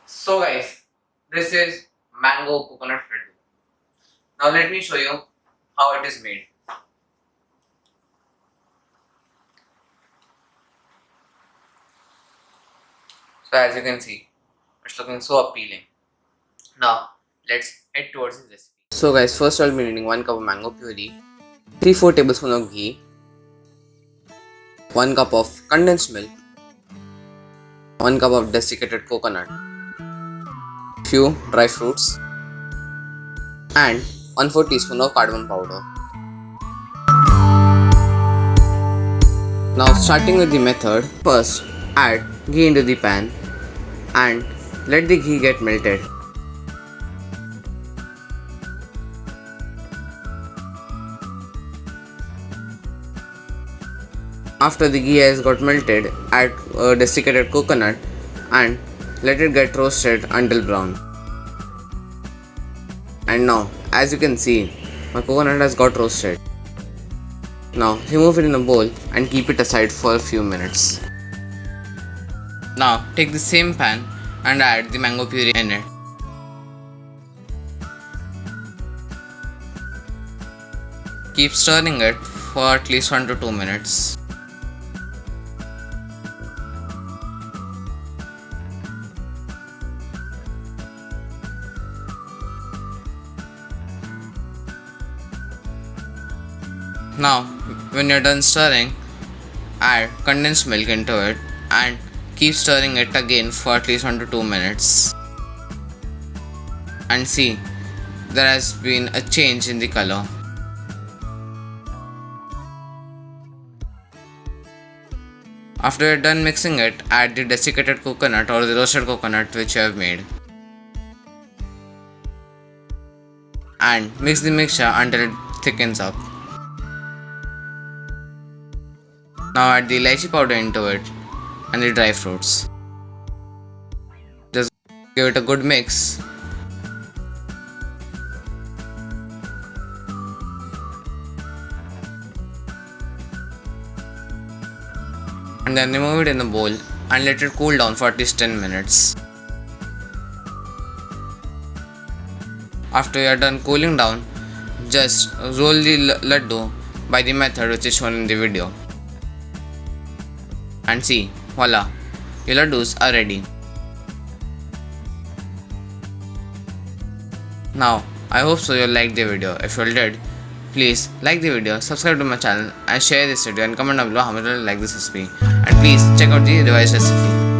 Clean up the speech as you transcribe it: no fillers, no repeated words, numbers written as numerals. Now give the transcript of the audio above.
So guys, this is mango coconut ladoo. Now let me show you how it is made. So as you can see, it's looking so appealing. Now let's head towards the recipe. So guys, first I'll be needing 1 cup of mango puree, 3-4 tablespoons of ghee, 1 cup of condensed milk, 1 cup of desiccated coconut, few dry fruits, and 1/4 teaspoon of cardamom powder. Now starting with the method, first add ghee into the pan and let the ghee get melted. After the ghee has got melted, add desiccated coconut and let it get roasted until brown. And now, as you can see, my coconut has got roasted. Now remove it in a bowl and keep it aside for a few minutes. Now take the same pan and add the mango puree in it. Keep stirring it for at least 1 to 2 minutes. Now, when you're done stirring, add condensed milk into it and keep stirring it again for at least 1 to 2 minutes. And see, there has been a change in the color. After you're done mixing it, add the desiccated coconut or the roasted coconut which you have made. And mix the mixture until it thickens up. Now add the elaichi powder into it and the dry fruits. Just give it a good mix. And then remove it in a bowl and let it cool down for at least 10 minutes. After you are done cooling down, just roll the ladoo by the method which is shown in the video. And see, voila, your ladoos are ready. Now, I hope so you liked the video. If you did, please like the video, subscribe to my channel and share this video and comment down below how much you like this recipe. And please check out the revised recipe.